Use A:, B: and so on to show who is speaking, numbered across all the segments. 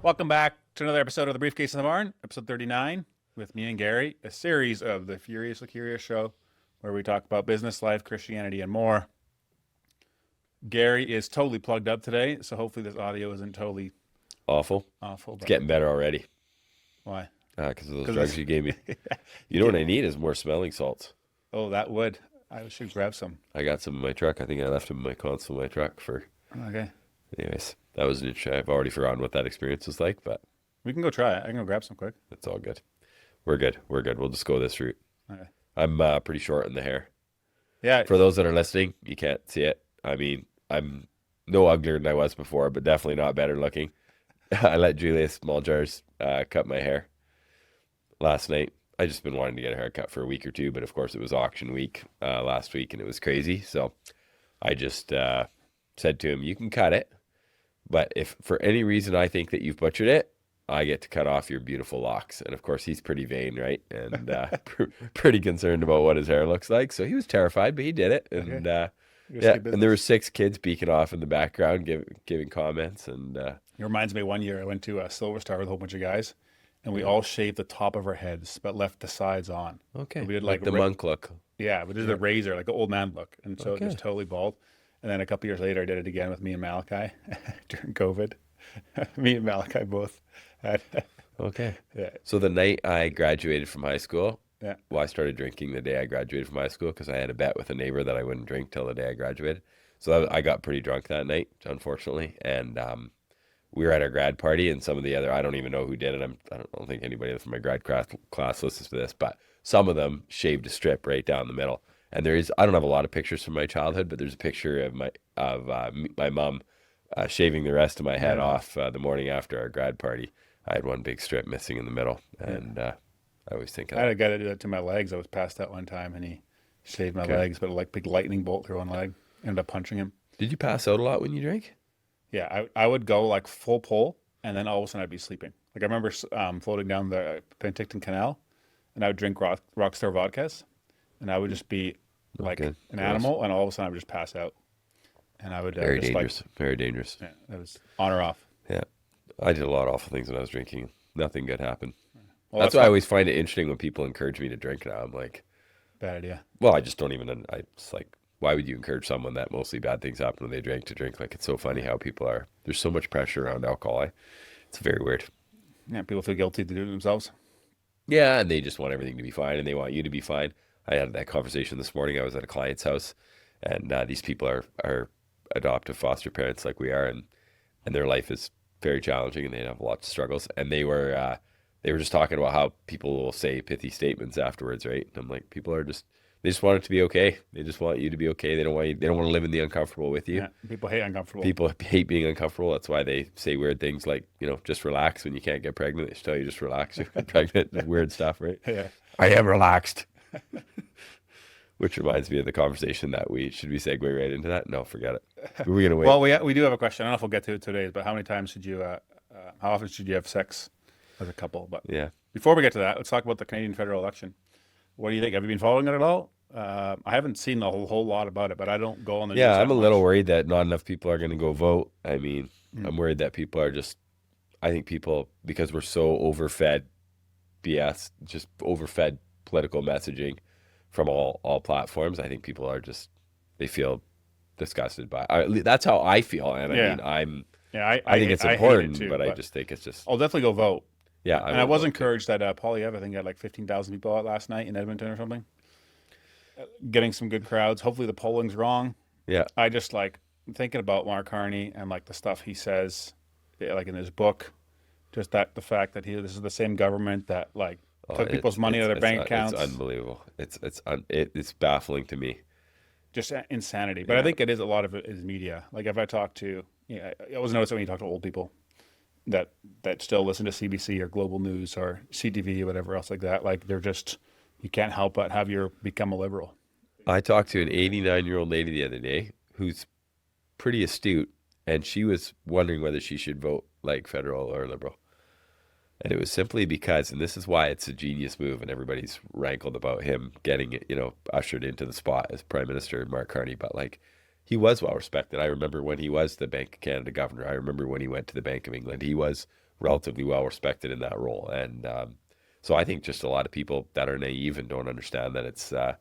A: Welcome back to another episode of the Briefcase in the Barn, episode 39, with me and Gary, a series of the Furiously Curious show where we talk about business, life, Christianity, and more. Gary is totally plugged up today, so hopefully this audio isn't totally
B: awful.
A: But
B: It's getting better already.
A: why?
B: Because of those drugs you gave me. You know what I need is more smelling salts.
A: Oh, that would. I should grab some.
B: I got some in my truck. I think I left them in my console in my truck for.
A: Okay.
B: Anyways, that was an interesting. I've already forgotten what that experience was like, but
A: We can go try it. I can go grab some quick.
B: it's all good. We're good. We're good. We'll just go this route.
A: Okay.
B: I'm pretty short in the hair.
A: Yeah.
B: For those that are listening, you can't see it. I mean, I'm no uglier than I was before, but definitely not better looking. I let Julia Small Jars cut my hair last night. I just been wanting to get a haircut for a week or two, but of course it was auction week last week and it was crazy. So I just said to him, you can cut it, but if for any reason I think that you've butchered it, I get to cut off your beautiful locks. And of course he's pretty vain, right? And pretty concerned about what his hair looks like. So he was terrified, but he did it. And yeah, and there were 6 kids beaking off in the background, giving comments. And
A: It reminds me, one year I went to Silver Star with a whole bunch of guys, and we all shaved the top of our heads, but left the sides on.
B: okay,
A: We did
B: like the monk look.
A: Yeah, we did the razor, like the old man look. And so it was
B: Okay.
A: totally bald. And then a couple years later, I did it again with me and Malachi during COVID. Me and Malachi both had,
B: Okay.
A: yeah,
B: So the night I graduated from high school,
A: yeah.
B: well, I started drinking the day I graduated from high school because I had a bet with a neighbor that I wouldn't drink till the day I graduated. So I got pretty drunk that night, unfortunately. And we were at our grad party, and some of the other, I don't even know who did it. I don't think anybody from my grad class listens to this, but some of them shaved a strip right down the middle. And I don't have a lot of pictures from my childhood, but there's a picture of my mom shaving the rest of my head off the morning after our grad party. I had one big strip missing in the middle, and I always think of
A: I had
B: that.
A: a guy to do that to my legs. I was passed out one time, and he shaved my
B: Okay.
A: legs, but like big lightning bolt through one leg. Ended up punching him.
B: Did you pass out a lot when you drank?
A: Yeah, I would go like full pull, and then all of a sudden I'd be sleeping. Like I remember floating down the Penticton Canal, and I would drink Rockstar vodkas, and I would just be like
B: good.
A: an
B: Gross.
A: animal, and all of a sudden I would just pass out. And I would
B: Very
A: just
B: dangerous. Very dangerous.
A: yeah, that was on or off.
B: Yeah. I did a lot of awful things when I was drinking. Nothing good happened.
A: Well,
B: That's why I always find it interesting when people encourage me to drink now. I'm like,
A: bad idea.
B: well, I just don't even, it's like, why would you encourage someone that mostly bad things happen when they drink to drink? Like, it's so funny how people are, there's so much pressure around alcohol. It's very weird.
A: Yeah, people feel guilty to do it themselves.
B: Yeah, and they just want everything to be fine, and they want you to be fine. I had that conversation this morning. I was at a client's house, and these people are adoptive foster parents like we are, and their life is very challenging, and they have lots of struggles. And they were just talking about how people will say pithy statements afterwards, right? And I'm like, people are they just want it to be okay. They just want you to be okay. They don't want to live in the uncomfortable with you.
A: Yeah, people hate uncomfortable.
B: People hate being uncomfortable. That's why they say weird things like, just relax when you can't get pregnant. They just tell you just relax. You're pregnant. Weird stuff, right?
A: Yeah.
B: I am relaxed. Which reminds me of the conversation that should we segue right into that? No, forget it. We're going to wait.
A: Well, we do have a question. I don't know if we'll get to it today, but how many times should you, how often should you have sex as a couple? But
B: Yeah.
A: before we get to that, let's talk about the Canadian federal election. What do you think? Have you been following it at all? I haven't seen a whole lot about it, but I don't go on the news
B: Yeah,
A: that
B: I'm a
A: much.
B: little worried that not enough people are going to go vote. I mean, I'm worried that people are I think people, because we're so overfed BS, just overfed political messaging from all platforms, I think people are they feel disgusted by that's how I feel. And
A: Yeah.
B: I mean,
A: Yeah,
B: I think it's
A: hate it
B: important,
A: too,
B: but I just think it's just,
A: I'll definitely go vote.
B: yeah.
A: And I
B: will
A: was
B: vote.
A: encouraged that Polyev, I think, had like 15,000 people out last night in Edmonton or something. Getting some good crowds. Hopefully the polling's wrong.
B: Yeah.
A: I just like thinking about Mark Carney and like the stuff he says, like in his book, just that the fact that this is the same government that like took people's money out of their bank accounts.
B: It's unbelievable. It's baffling to me.
A: Just insanity. But I think it is a lot of it is media. Like if I talk to, I always notice it when you talk to old people that still listen to CBC or Global News or CTV or whatever else like that. Like they're just, you can't help but become a liberal.
B: I talked to an 89-year-old lady the other day who's pretty astute, and she was wondering whether she should vote like federal or liberal. And it was simply because, and this is why it's a genius move, and everybody's rankled about him getting it, ushered into the spot as Prime Minister Mark Carney. But like, he was well respected. I remember when he was the Bank of Canada governor. I remember when he went to the Bank of England. He was relatively well respected in that role. And so I think just a lot of people that are naive and don't understand that it's, the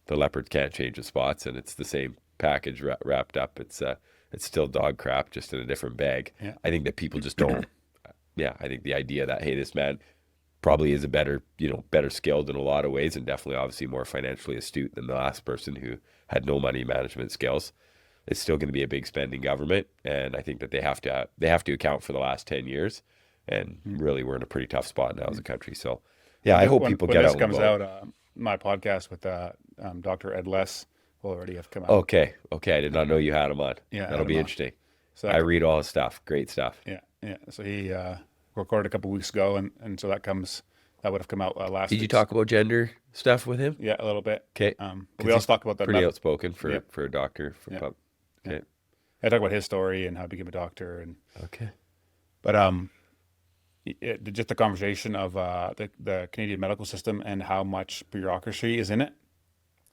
B: leopard can't change the spots and it's the same package wrapped up. It's still dog crap, just in a different bag.
A: Yeah.
B: I think that people just don't. Yeah, I think the idea that, hey, this man probably is a better skilled in a lot of ways, and definitely obviously more financially astute than the last person who had no money management skills. It's still going to be a big spending government, and I think that they have to account for the last 10 years, and really we're in a pretty tough spot now as a country. So yeah, I hope people get out.
A: When this comes out, my podcast with Dr. Ed Less will already have come out.
B: Okay, I did not know you had him on.
A: Yeah,
B: that'll be interesting.
A: So
B: I read all his stuff. Great stuff.
A: Yeah. So he recorded a couple weeks ago, and so that would have come out last.
B: Did you talk about gender stuff with him?
A: Yeah, a little bit.
B: Okay.
A: We also talk about that.
B: Pretty outspoken for a doctor.
A: Yeah.
B: Okay.
A: Yeah. I talk about his story and how he became a doctor, and
B: okay.
A: But just the conversation of the Canadian medical system and how much bureaucracy is in it,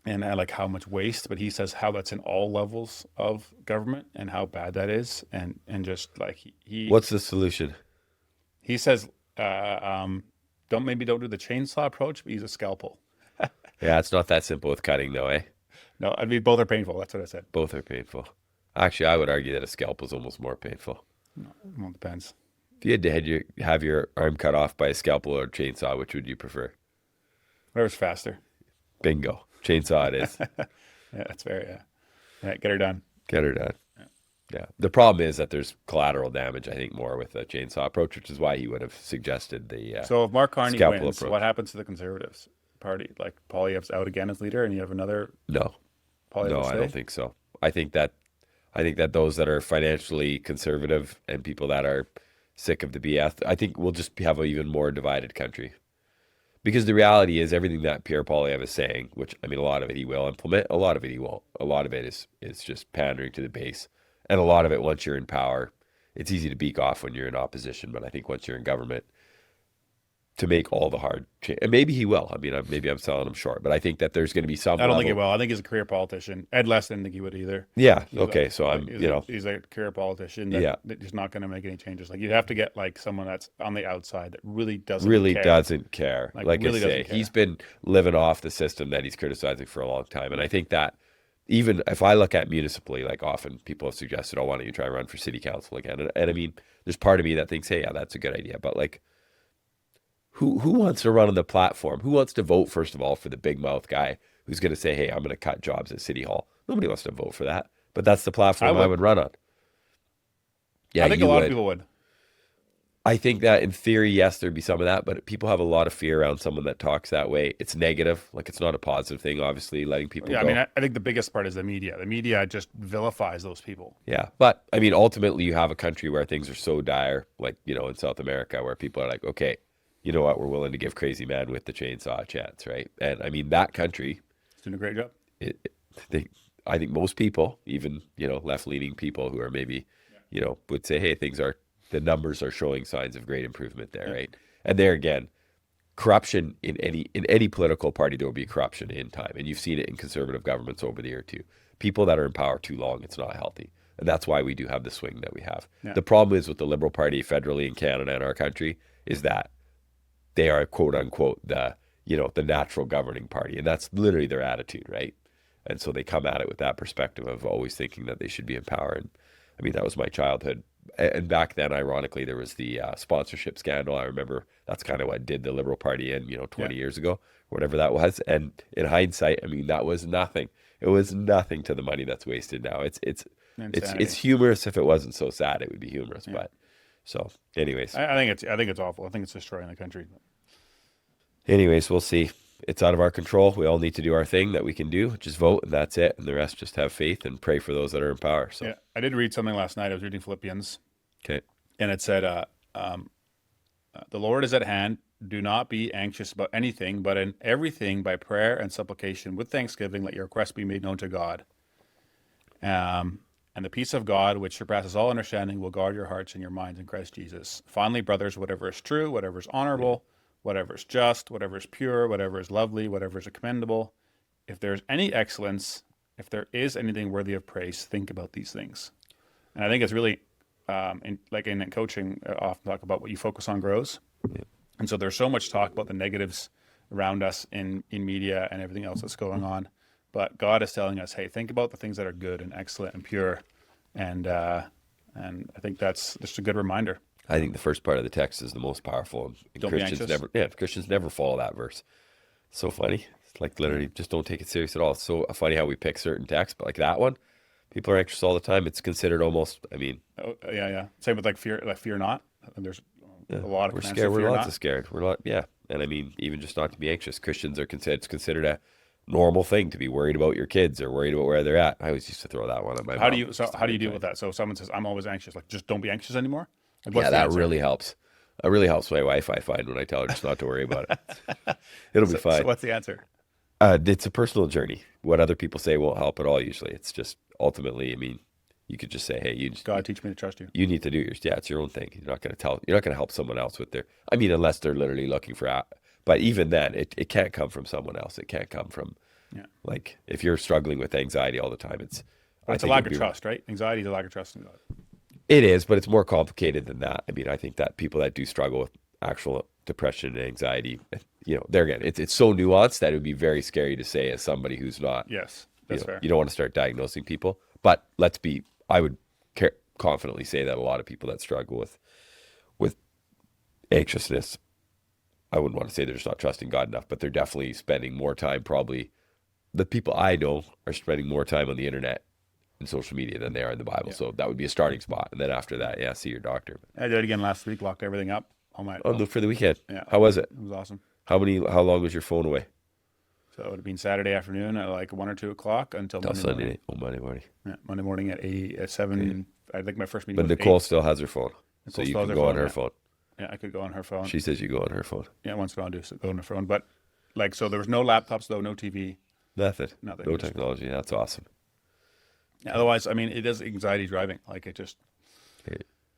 A: and like how much waste. But he says how that's in all levels of government and how bad that is, and just like he.
B: What's the solution?
A: He says, don't do the chainsaw approach, but use a scalpel.
B: Yeah, it's not that simple with cutting, though, eh?
A: No, I mean both are painful. That's what I said.
B: Both are painful. Actually, I would argue that a scalpel is almost more painful.
A: No, well, it depends.
B: If you had to have your arm cut off by a scalpel or a chainsaw, which would you prefer?
A: Whatever's faster.
B: Bingo. Chainsaw it is.
A: Yeah, that's fair. Yeah, get her done.
B: Get her done. Yeah. The problem is that there's collateral damage, I think, more with a chainsaw approach, which is why he would have suggested the
A: So if Mark Carney wins,
B: approach.
A: what happens to the Conservatives Party? Like Poilievre's out again as leader, and you have another.
B: No, I don't think so. I think that those that are financially conservative and people that are sick of the BS, I think we'll just have an even more divided country. Because the reality is everything that Pierre Poilievre is saying, which I mean, a lot of it he will implement, a lot of it he won't. A lot of it is just pandering to the base. And a lot of it, once you're in power, it's easy to beak off when you're in opposition. But I think once you're in government, to make all the hard change, and maybe he will. I mean, maybe I'm selling him short, but I think that there's going to be some.
A: I don't think he will. I think he's a career politician. Ed Less didn't think he would either.
B: Yeah. Okay. So
A: he's a career politician. He's not going to make any changes. Like you'd have to get like someone that's on the outside that really doesn't care. Like really I say, he's been living off the system that he's criticizing for a long time, and I think that. Even if I look at municipally, like often people have suggested, oh, why don't you try and run for city council again? And I mean, there's part of me that thinks, hey, yeah, that's a good idea. But like, who wants to run on the platform? Who wants to vote, first of all, for the big mouth guy who's going to say, hey, I'm going to cut jobs at City Hall? Nobody wants to vote for that. But that's the platform I would run on. Yeah, I think a lot of people would.
B: I think that in theory, yes, there'd be some of that, but people have a lot of fear around someone that talks that way. It's negative. Like it's not a positive thing, obviously, letting people go.
A: I mean, I think the biggest part is the media. The media just vilifies those people.
B: Yeah. But I mean, ultimately you have a country where things are so dire, like, in South America, where people are like, okay, you know what? We're willing to give crazy man with the chainsaw a chance. Right. And I mean, that country.
A: It's doing a great job.
B: I think most people, even, left-leaning people who are maybe, would say, hey, the numbers are showing signs of great improvement there, right? And there again, corruption in any political party, there will be corruption in time. And you've seen it in conservative governments over the year too. People that are in power too long, it's not healthy. And that's why we do have the swing that we have. Yeah. The problem is with the Liberal Party federally in Canada and our country is that they are quote unquote the natural governing party. And that's literally their attitude, right? And so they come at it with that perspective of always thinking that they should be in power. And I mean, that was my childhood. And back then, ironically, there was the sponsorship scandal. I remember that's kind of what did the Liberal Party in, 20 years ago, whatever that was. And in hindsight, I mean, that was nothing. It was nothing to the money that's wasted now. It's humorous. If it wasn't so sad, it would be humorous. Yeah. But so, anyways,
A: I think it's awful. I think it's destroying the country.
B: Anyways, we'll see. It's out of our control. We all need to do our thing that we can do, just vote, and that's it. And the rest, just have faith and pray for those that are in power. So,
A: yeah, I did read something last night. I was reading Philippians.
B: Okay.
A: And it said, the Lord is at hand. Do not be anxious about anything, but in everything by prayer and supplication with thanksgiving, let your requests be made known to God. And the peace of God, which surpasses all understanding, will guard your hearts and your minds in Christ Jesus. Finally, brothers, whatever is true, whatever is honorable, whatever is just, whatever is pure, whatever is lovely, whatever is commendable, if there is any excellence, if there is anything worthy of praise, think about these things. And I think it's really, in coaching, I often talk about what you focus on grows.
B: Yeah.
A: And so there's so much talk about the negatives around us in media and everything else that's going on. But God is telling us, hey, think about the things that are good and excellent and pure. And I think that's just a good reminder.
B: I think the first part of the text is the most powerful. And
A: Don't be anxious.
B: Christians never follow that verse. So funny. It's like literally just don't take it serious at all. It's so funny how we pick certain texts, but like that one, people are anxious all the time. It's considered almost, I mean.
A: Oh, yeah. Same with fear not. And there's a lot of
B: we're
A: commands
B: scared.
A: to
B: We're
A: fear
B: lots
A: not.
B: of scared. We're not, yeah. And I mean, even just not to be anxious. Christians are considered a normal thing to be worried about your kids or worried about where they're at. I always used to throw that one at my
A: How
B: mom.
A: do you deal with that? So if someone says, I'm always anxious, like, just don't be anxious anymore? Like, what's
B: Yeah,
A: the
B: that
A: answer?
B: really helps. It really helps my wife, I find, when I tell her just not to worry about it. It'll be fine.
A: So what's the answer?
B: It's a personal journey. What other people say won't help at all usually. It's just ultimately, I mean, you could just say, hey,
A: God, teach me to trust you.
B: you need to do yours. Yeah, it's your own thing. You're not going to help someone else with their, I mean, unless they're literally looking for, but even then, it can't come from someone else. It can't come from, like, if you're struggling with anxiety all the time,
A: It's a lack of trust, right? Anxiety is a lack of trust in God.
B: It is, but it's more complicated than that. I mean, I think that people that do struggle with actual depression and anxiety, there again, it's so nuanced that it would be very scary to say as somebody who's not.
A: Yes, that's fair.
B: You don't want to start diagnosing people, but I would confidently say that a lot of people that struggle with anxiousness, I wouldn't want to say they're just not trusting God enough, but they're definitely spending more time. Probably the people I know are spending more time on the internet and social media than they are in the Bible. So that would be a starting spot. And then after that, see your doctor.
A: I did it again last week, locked everything up.
B: For the weekend.
A: Yeah.
B: How was it?
A: It was awesome.
B: How long was your phone away?
A: So it would have been Saturday afternoon at like 1 or 2 o'clock until Monday
B: Sunday
A: morning.
B: night. Oh, Monday morning.
A: Yeah, Monday morning at 7. I think my first meeting
B: But
A: was
B: Nicole
A: 8.
B: still has her phone. So you can go on her phone.
A: Yeah, I could go on her phone.
B: She says you go on her phone.
A: Yeah, once in a while go on her phone. But so there was no laptops though, no TV.
B: Nothing. No
A: Just-
B: technology. That's awesome.
A: Yeah, otherwise, I mean, it is anxiety driving. Like it just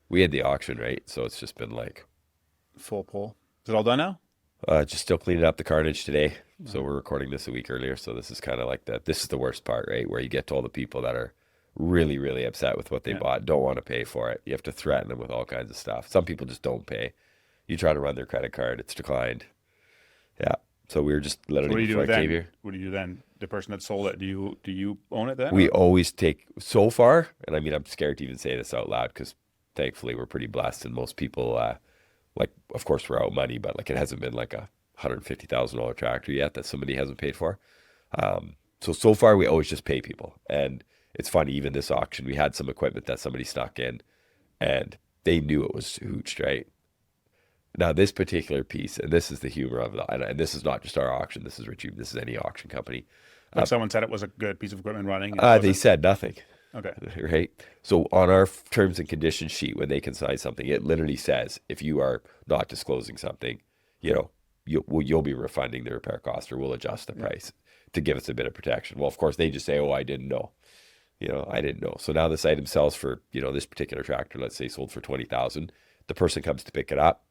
B: We had the auction, right? So it's just been like
A: full pull. Is it all done now?
B: just still cleaning up the carnage today. So we're recording this a week earlier. So this is kind of like this is the worst part, right? Where you get to all the people that are really, really upset with what they bought, don't want to pay for it. You have to threaten them with all kinds of stuff. Some people just don't pay. You try to run their credit card, it's declined. Yeah. So we were just literally
A: What do you do
B: before I
A: then?
B: came here.
A: What do you do then? The person that sold it, do you own it then?
B: We
A: or-
B: always take so far, and I mean, I'm scared to even say this out loud because thankfully we're pretty blessed, and most people, like, of course, we're out money, but like it hasn't been like a $150,000 tractor yet that somebody hasn't paid for. So far we always just pay people, and it's funny. Even this auction, we had some equipment that somebody snuck in, and they knew it was hooched, right? Now this particular piece, and this is the humor of it, and this is not just our auction. This is Richie. This is any auction company.
A: Like someone said it was a good piece of equipment running. and it
B: They
A: wasn't?
B: said nothing.
A: Okay.
B: Right. So on our terms and conditions sheet, when they consign something, it literally says if you are not disclosing something, you'll be refunding the repair cost, or we'll adjust the price to give us a bit of protection. Well, of course, they just say, "Oh, I didn't know." I didn't know. So now this item sells for, this particular tractor, let's say sold for 20,000. The person comes to pick it up.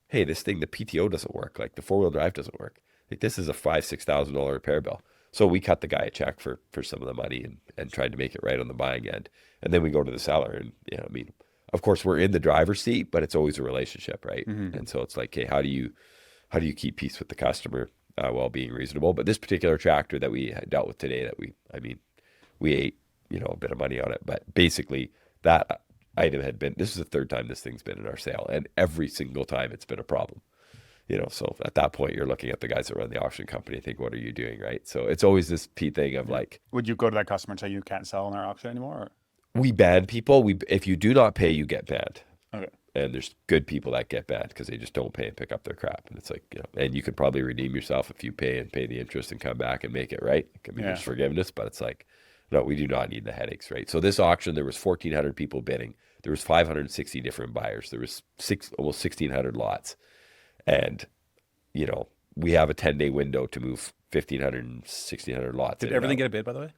B: Hey, this thing, the PTO doesn't work. Like the 4-wheel drive doesn't work. Like this is a $5,000-$6,000 repair bill. So we cut the guy a check for some of the money and tried to make it right on the buying end. And then we go to the seller and, I mean, of course we're in the driver's seat, but it's always a relationship, right? Mm-hmm. And so it's like, hey, how do you keep peace with the customer while being reasonable? But this particular tractor that we had dealt with today, we ate, a bit of money on it, but basically that item this is the third time this thing's been in our sale, and every single time it's been a problem. So at that point you're looking at the guys that run the auction company and think, what are you doing, right? So it's always this thing of like,
A: Would you go to that customer and say you can't sell in our auction anymore? Or?
B: we ban people. If you do not pay, you get banned.
A: Okay.
B: And there's good people that get banned because they just don't pay and pick up their crap. And it's like, and you could probably redeem yourself if you pay the interest and come back and make it right. I mean, there's forgiveness, but it's like, no, we do not need the headaches, right? So this auction, there was 1,400 people bidding. There was 560 different buyers. There was almost 1,600 lots. And, we have a 10-day window to move 1,500 and 1,600 lots.
A: Did everything get a bid, by the way?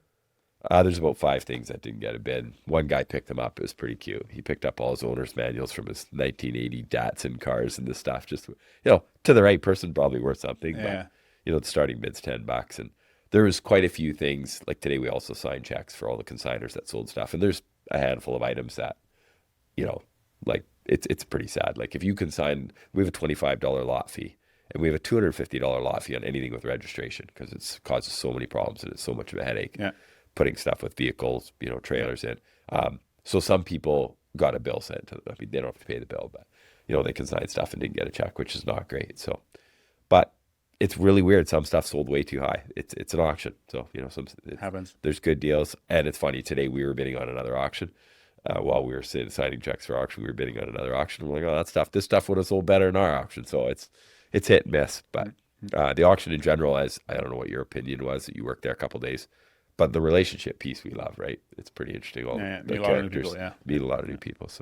B: There's about 5 things that didn't get a bid. One guy picked them up. It was pretty cute. He picked up all his owner's manuals from his 1980 Datsun cars and this stuff. Just, to the right person, probably worth something.
A: Yeah.
B: But, the starting bid's $10. And there was quite a few things. Like today, we also signed checks for all the consigners that sold stuff, and there's a handful of items that, you know, like it's pretty sad. Like if you consign, we have a $25 lot fee, and we have a $250 lot fee on anything with registration because it causes so many problems and it's so much of a headache.
A: Yeah.
B: Putting stuff with vehicles, trailers in. So some people got a bill sent to them. I mean, they don't have to pay the bill, but they consigned stuff and didn't get a check, which is not great. So, but it's really weird. Some stuff sold way too high. It's an auction, so it
A: happens.
B: There's good deals, and it's funny. Today we were bidding on another auction. While we were signing checks for auction, we were bidding on another auction. We're like, oh, this stuff would have sold better in our auction. So it's hit and miss. But the auction in general, I don't know what your opinion was. That you worked there a couple of days. But the relationship piece we love, right? It's pretty interesting. All the characters, meet a lot of new people. So,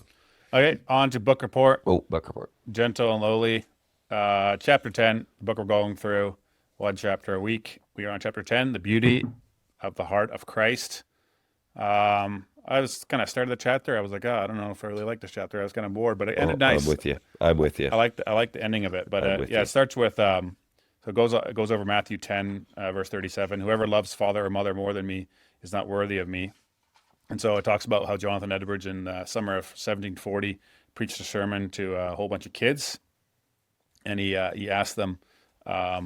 A: okay, on to book report.
B: Oh, book report.
A: Gentle and lowly, chapter 10. The book we're going through, one chapter a week. We are on chapter 10, the beauty of the heart of Christ. I was kind of started the chapter. I was like, I don't know if I really like this chapter. I was kind of bored, but it ended nice.
B: I'm with you.
A: I like the ending of it, but it starts with. So it goes over Matthew 10, verse 37. Whoever loves father or mother more than me is not worthy of me. And so it talks about how Jonathan Edwards in the summer of 1740 preached a sermon to a whole bunch of kids. And he asked them, what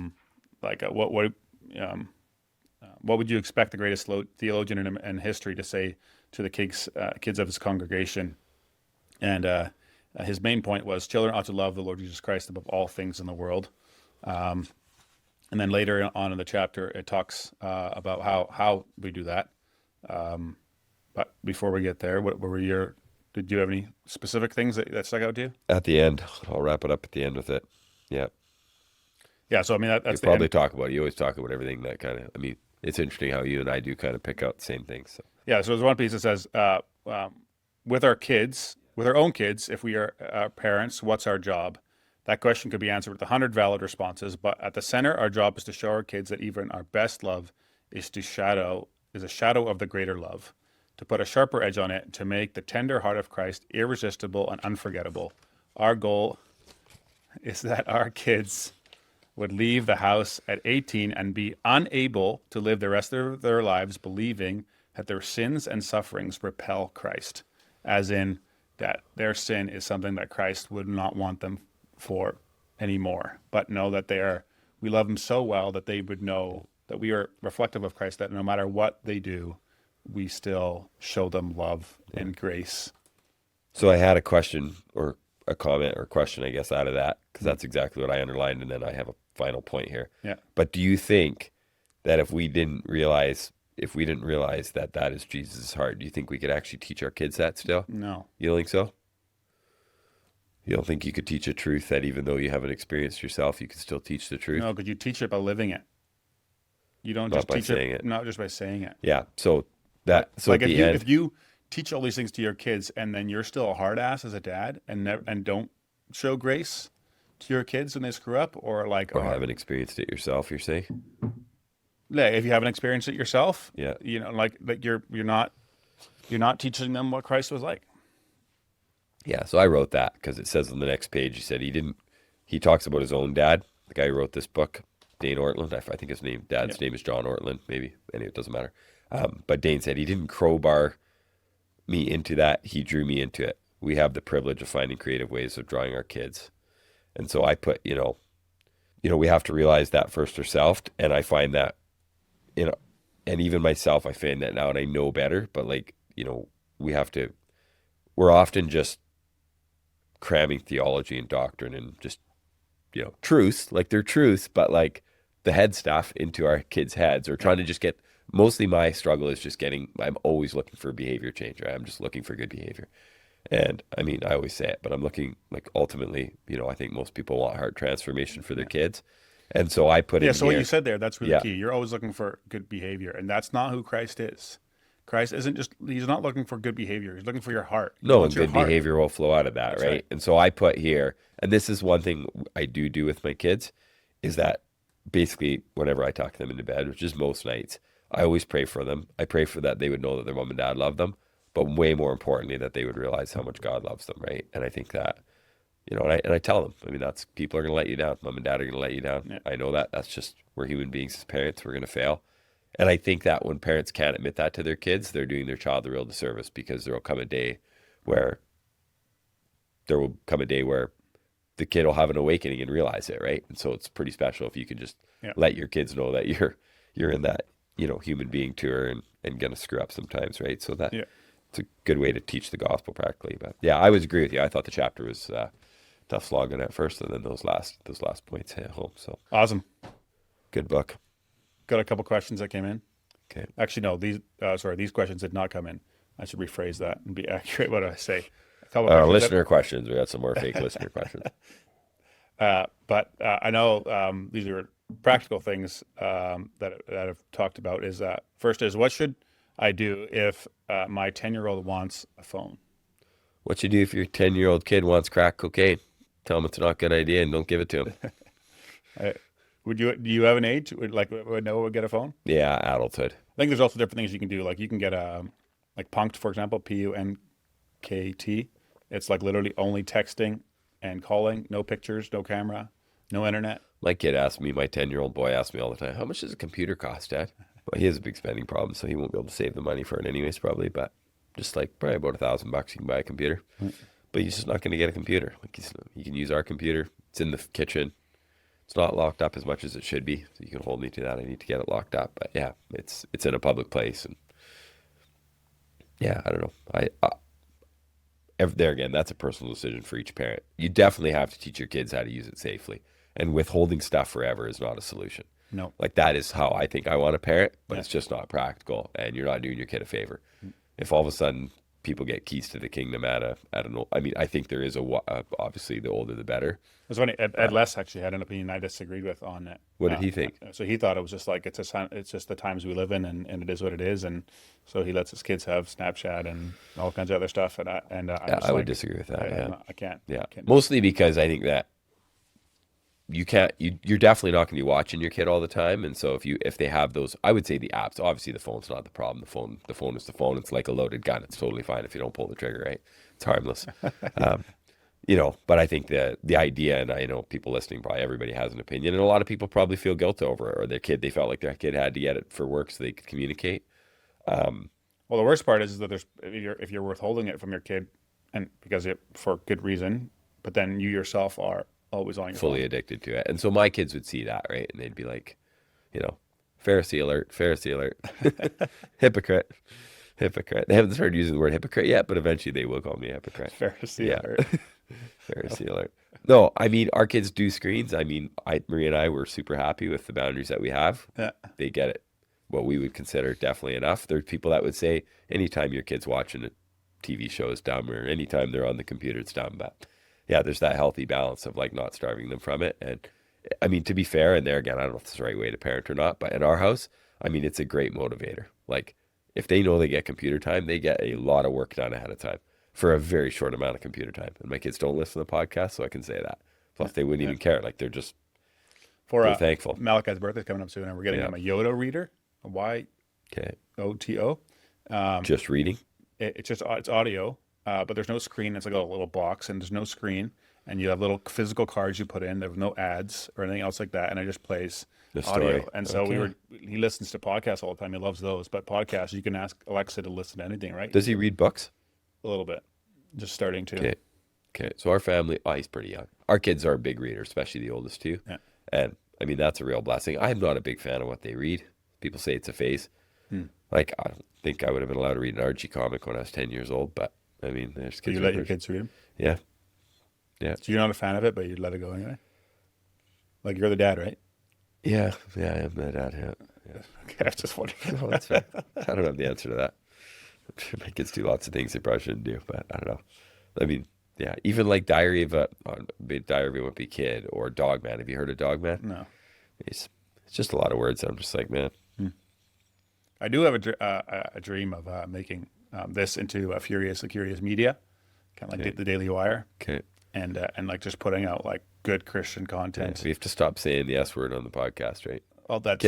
A: would you expect the greatest theologian in history to say to the kids of his congregation? And his main point was children ought to love the Lord Jesus Christ above all things in the world. And then later on in the chapter, it talks about how we do that. But before we get there, what were did you have any specific things that stuck out to you?
B: At the end, I'll wrap it up at the end with it. Yeah.
A: Yeah, so I mean, that's
B: you probably talk about it. You always talk about everything that kind of, it's interesting how you and I do kind of pick out the same things. So.
A: Yeah, so there's one piece that says, with our own kids, if we are parents, what's our job? That question could be answered with 100 valid responses, but at the center, our job is to show our kids that even our best love is a shadow of the greater love, to put a sharper edge on it, to make the tender heart of Christ irresistible and unforgettable. Our goal is that our kids would leave the house at 18 and be unable to live the rest of their lives believing that their sins and sufferings repel Christ, as in that their sin is something that Christ would not want them for anymore, but know that we love them so well that they would know that we are reflective of Christ, that no matter what they do, we still show them love and grace.
B: So I had a question or a comment or question, I guess, out of that, because that's exactly what I underlined, and then I have a final point here.
A: Yeah.
B: But do you think that if we didn't realize that that is Jesus' heart, do you think we could actually teach our kids that still?
A: No.
B: You don't think so? You don't think you could teach a truth that even though you haven't experienced yourself, you can still teach the truth?
A: No, because you teach it by living it. You don't just teach it, not just by saying it.
B: Yeah. So
A: like if you teach all these things to your kids and then you're still a hard ass as a dad and don't show grace to your kids when they screw up, or
B: haven't experienced it yourself, you're saying?
A: Yeah, if you haven't experienced it yourself,
B: yeah,
A: you're not teaching them what Christ was like.
B: Yeah, so I wrote that because it says on the next page, he talks about his own dad, the guy who wrote this book, Dane Ortland. I think his dad's name is John Ortland, maybe. Anyway, it doesn't matter. But Dane said he didn't crowbar me into that. He drew me into it. We have the privilege of finding creative ways of drawing our kids. And so I put, we have to realize that first ourselves. And I find that, and even myself, I find that now, and I know better, but we're often just cramming theology and doctrine and just, truths, like they're truths, but like the head stuff into our kids' heads, or trying to just get, mostly my struggle is just I'm always looking for behavior change. Right? I'm just looking for good behavior. And I always say it, but I'm looking ultimately, I think most people want heart transformation for their kids. And so I put
A: so what you said there, that's really key. You're always looking for good behavior, and that's not who Christ is. Christ he's not looking for good behavior. He's looking for your heart.
B: No, and good behavior will flow out of that, right? And so I put here, and this is one thing I do with my kids, is that basically whenever I talk them into bed, which is most nights, I always pray for them. I pray for that they would know that their mom and dad love them, but way more importantly, that they would realize how much God loves them, right? And I think that, and I tell them, people are going to let you down. Mom and dad are going to let you down. Yeah. I know that. That's just, we're human beings as parents. We're going to fail. And I think that when parents can't admit that to their kids, they're doing their child a real disservice, because there will come a day where the kid will have an awakening and realize it, right? And so it's pretty special if you can just let your kids know that you're in that, human being tour and gonna screw up sometimes, right? So that it's a good way to teach the gospel practically. But yeah, I would agree with you. I thought the chapter was tough slogging at first, and then those last points hit home. So
A: Awesome.
B: good book.
A: Got a couple questions that came in.
B: Okay.
A: Actually, no, these questions did not come in. I should rephrase that and be accurate what I say. A couple questions
B: Listener questions. We got some more fake listener questions.
A: But I know these are practical things that I've talked about. Is first is, what should I do if my 10-year-old wants a phone?
B: What you do if your 10-year-old kid wants crack cocaine? Tell him it's not a good idea and don't give it to him.
A: Do you have an age would Noah would get a phone?
B: Yeah, adulthood.
A: I think there's also different things you can do. Like you can get like Punked, for example, PUNKT. It's like literally only texting and calling, no pictures, no camera, no internet.
B: My 10-year-old boy asked me all the time, how much does a computer cost, Dad? Well, he has a big spending problem, so he won't be able to save the money for it anyways, probably. But just like probably about $1,000 you can buy a computer. But he's just not going to get a computer. Like he can use our computer. It's in the kitchen. It's not locked up as much as it should be. So you can hold me to that. I need to get it locked up. But yeah, it's in a public place. And yeah, I don't know. There again, that's a personal decision for each parent. You definitely have to teach your kids how to use it safely. And withholding stuff forever is not a solution.
A: No.
B: Like that is how I think I want to parent, but it's just not practical. And you're not doing your kid a favor. If all of a sudden people get keys to the kingdom I think there is obviously the older the better.
A: It was funny. Ed Less actually had an opinion I disagreed with on it.
B: What did he think?
A: So he thought it was just like it's just the times we live in, and it is what it is, and so he lets his kids have Snapchat and all kinds of other stuff.
B: I would disagree with that.
A: I can't.
B: Yeah,
A: I can't.
B: Mostly because I think that you can't. You're definitely not going to be watching your kid all the time, and so if they have those, I would say the apps. Obviously, the phone's not the problem. The phone is the phone. It's like a loaded gun. It's totally fine if you don't pull the trigger. Right? It's harmless. But I think the idea, and I know people listening, probably everybody has an opinion, and a lot of people probably feel guilt over it, or they felt like their kid had to get it for work so they could communicate.
A: Well, the worst part is that if you're withholding it from your kid, and for good reason, but then you yourself are always on your
B: fully
A: phone.
B: Addicted to it, and so my kids would see that, right, and they'd be like, Pharisee alert, hypocrite. They haven't started using the word hypocrite yet, but eventually they will call me a hypocrite.
A: Pharisee alert.
B: Pharisee alert. No, I mean, our kids do screens. I mean, Maria and I were super happy with the boundaries that we have.
A: Yeah.
B: They get it. What we would consider definitely enough. There's people that would say anytime your kid's watching a TV show is dumb, or anytime they're on the computer it's dumb. But yeah, there's that healthy balance of like not starving them from it. And I mean, to be fair, and there again, I don't know if it's the right way to parent or not, but in our house, I mean, it's a great motivator. Like if they know they get computer time, they get a lot of work done ahead of time for a very short amount of computer time. And my kids don't listen to the podcast, so I can say that. Plus, they wouldn't even care. Like they're thankful.
A: Malachi's birthday's coming up soon, and we're getting him a Yoda reader, a YOTO.
B: Just reading.
A: It's audio, but there's no screen. It's like a little box, and there's no screen, and you have little physical cards you put in. There's no ads or anything else like that, and it just plays
B: the
A: audio.
B: story.
A: And so he listens to podcasts all the time. He loves those, but podcasts you can ask Alexa to listen to anything, right?
B: Does he read books?
A: A little bit, just starting to.
B: Okay. So our family, he's pretty young. Our kids are big readers, especially the oldest two.
A: Yeah.
B: And I mean, that's a real blessing. I'm not a big fan of what they read. People say it's a phase. Like, I don't think I would have been allowed to read an Archie comic when I was 10 years old, but I mean, there's kids.
A: You let your kids read them?
B: Yeah.
A: So you're not a fan of it, but you'd let it go anyway? Like, you're the dad, right?
B: Yeah, I am the dad, yeah.
A: Okay, I was just wondering.
B: No, that's fair. I don't have the answer to that. I'm sure my kids do lots of things they probably shouldn't do, but I don't know. I mean, yeah, even like Diary of a Wimpy Kid or Dogman. Have you heard of Dogman?
A: No.
B: It's just a lot of words. I'm just like, man.
A: I do have a dream of making this into a Curious Media, kind of like the Daily Wire.
B: Okay.
A: And like just putting out like good Christian content.
B: Yeah, we have to stop saying the S word on the podcast, right?
A: Well, that's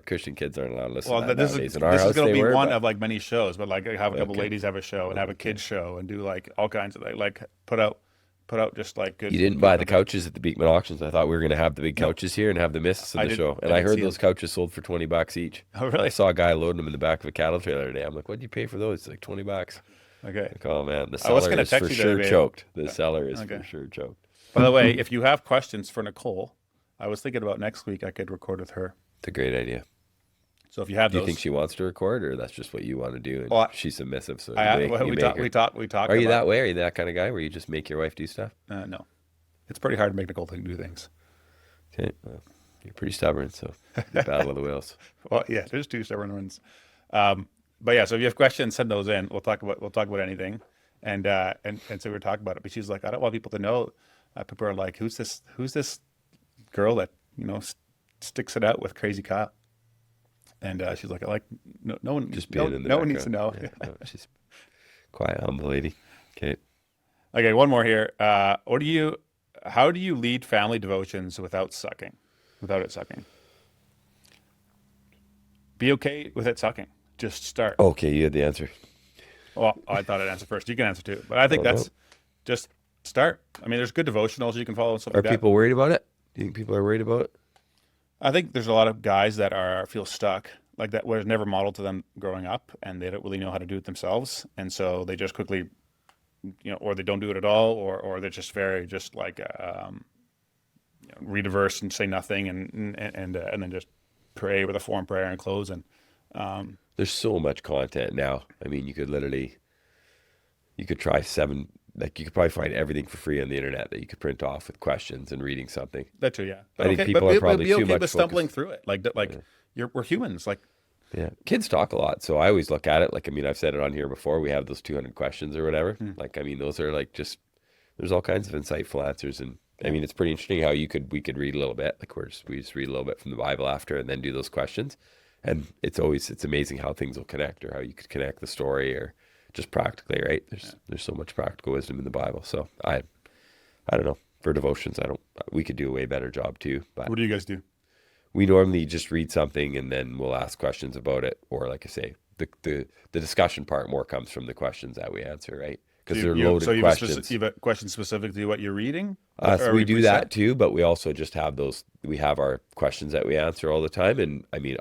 B: Christian kids aren't allowed to listen.
A: Well,
B: to that
A: this
B: nowadays.
A: is
B: In our house,
A: going to
B: they
A: be
B: were,
A: one
B: but
A: of like many shows, but like have a couple ladies have a show and have a kids show and do like all kinds of like put out put out just like good.
B: You didn't buy the couches at the Beekman auctions. I thought we were going to have the big couches here and have the mists of the show. And I heard those couches sold for $20 each.
A: Oh, really?
B: I saw a guy loading them in the back of a cattle trailer today. I'm like, what did you pay for those? It's like $20.
A: Okay.
B: Like, oh man, the seller is for sure choked. The seller is for sure choked.
A: By the way, if you have questions for Nicole, I was thinking about next week I could record with her.
B: It's a great idea.
A: So if you have
B: do you think she wants to record, or that's just what you want to do? And she's submissive, so
A: we talk.
B: Are you that way? Are you that kind of guy where you just make your wife do stuff?
A: No, it's pretty hard to make Nicole do things.
B: Okay, well, you're pretty stubborn, so battle of the wills.
A: Well, yeah, there's 2 stubborn ones. But yeah, so if you have questions, send those in. We'll talk about anything, and so we're talking about it. But she's like, I don't want people to know. People are like, who's this girl that sticks it out with Crazy Kyle? And she's like, no one,
B: just being in the
A: no one needs to know.
B: Yeah, no, she's quiet, humble lady.
A: Okay, one more here. How do you lead family devotions without it sucking? Be okay with it sucking. Just start.
B: Okay, you had the answer.
A: Well, I thought I'd answer first. You can answer too, but I think just start. I mean, there's good devotionals you can follow and stuff like that.
B: Are people worried about it? Do you think people are worried about it?
A: I think there's a lot of guys that feel stuck, like that was never modeled to them growing up, and they don't really know how to do it themselves, and so they just quickly, or they don't do it at all, or they're just very read a verse and say nothing, and then just pray with a form prayer and close. And
B: there's so much content now. I mean, you could try 7. Like, you could probably find everything for free on the internet that you could print off with questions and reading something.
A: That too, yeah.
B: I think people are probably too much
A: stumbling through it. We're humans.
B: Yeah, kids talk a lot, so I always look at it. Like, I mean, I've said it on here before. We have those 200 questions or whatever. Like, I mean, those are like there's all kinds of insightful answers, and I mean, it's pretty interesting how we could read a little bit. Like, we just read a little bit from the Bible after, and then do those questions. And it's amazing how things will connect, or how you could connect the story, or just practically, right? There's so much practical wisdom in the Bible. So I don't know, for devotions, we could do a way better job too. But
A: what do you guys do?
B: We normally just read something and then we'll ask questions about it, or like I say, the discussion part more comes from the questions that we answer, right? Because they're loaded questions.
A: You have a question specific to what you're reading?
B: So we do that too, but we also just have we have our questions that we answer all the time. And I mean,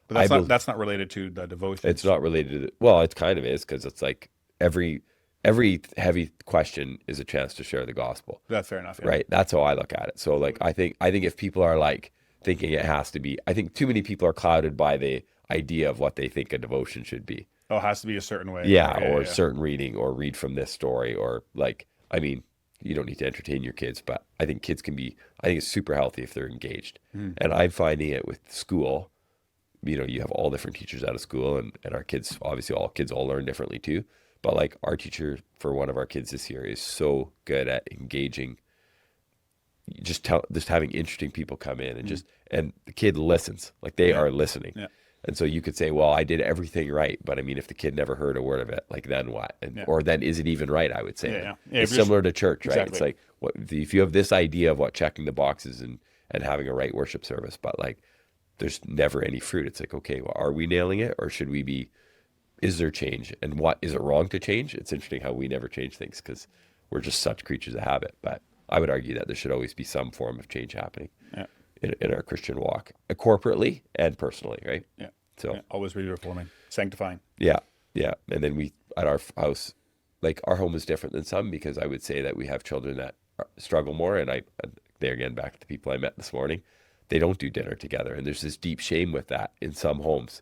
A: But that's not related to the devotion.
B: It's not related to well, it kind of is, because it's like every heavy question is a chance to share the gospel.
A: That's fair enough. Yeah.
B: Right? That's how I look at it. So like I think if people are like thinking it has to be, I think too many people are clouded by the idea of what they think a devotion should be.
A: Oh, it has to be a certain way.
B: Yeah, or certain reading, or read from this story, or like, I mean, you don't need to entertain your kids, but I think I think it's super healthy if they're engaged. And I'm finding it with school. You have all different teachers out of school, and our kids, obviously all kids all learn differently too. But like, our teacher for one of our kids this year is so good at engaging, just having interesting people come in, and and the kid listens, like they are listening. Yeah. And so you could say, well, I did everything right, but I mean, if the kid never heard a word of it, like then what? Or then is it even right? I would say it's similar to church, right? Exactly. It's like, if you have this idea of what checking the boxes and having a right worship service, but like, there's never any fruit. It's like, okay, well, are we nailing it, or should we be? Is there change, and what is it wrong to change? It's interesting how we never change things because we're just such creatures of habit. But I would argue that there should always be some form of change happening in our Christian walk, corporately and personally, right? Yeah. So
A: always reforming, sanctifying.
B: Yeah, yeah. And then we at our house, like, our home is different than some, because I would say that we have children that struggle more, and there again, back to the people I met this morning. They don't do dinner together. And there's this deep shame with that in some homes,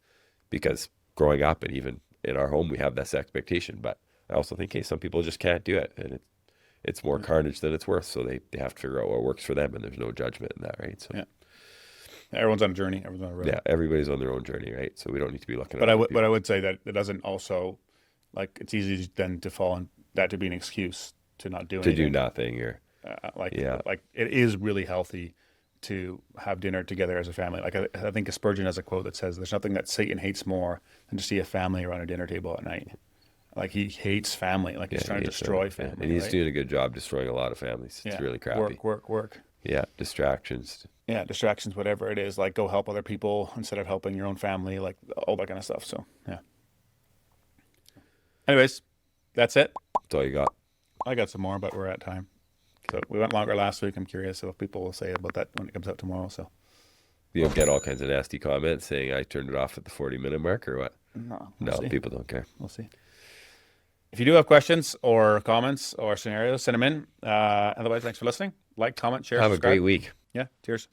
B: because growing up, and even in our home, we have this expectation. But I also think, hey, some people just can't do it. And it's more carnage than it's worth. So they have to figure out what works for them, and there's no judgment in that, right? So
A: everyone's on a journey. Everyone's on a road.
B: Yeah, everybody's on their own journey, right? So we don't need to be looking at
A: But I would say that it doesn't also, like, it's easy then to fall in that to be an excuse to not do anything.
B: To do nothing, or
A: like it is really healthy to have dinner together as a family. Like, I think Spurgeon has a quote that says, "There's nothing that Satan hates more than to see a family around a dinner table at night." Like, he hates family. Like, he's trying to destroy family.
B: And he's doing a good job destroying a lot of families. It's really crappy.
A: Work.
B: Yeah, distractions.
A: Yeah, distractions, whatever it is. Like, go help other people instead of helping your own family, like all that kind of stuff. So, yeah. Anyways, that's it.
B: That's all you got.
A: I got some more, but we're at time. So we went longer last week. I'm curious what people will say about that when it comes out tomorrow. So
B: You'll get all kinds of nasty comments saying I turned it off at the 40-minute mark or what?
A: no,
B: No,
A: see.
B: people don't care.
A: We'll see. If you do have questions or comments or scenarios, send them in. Otherwise, thanks for listening. Like, comment, share,
B: Have a
A: subscribe.
B: great week.
A: Yeah, cheers.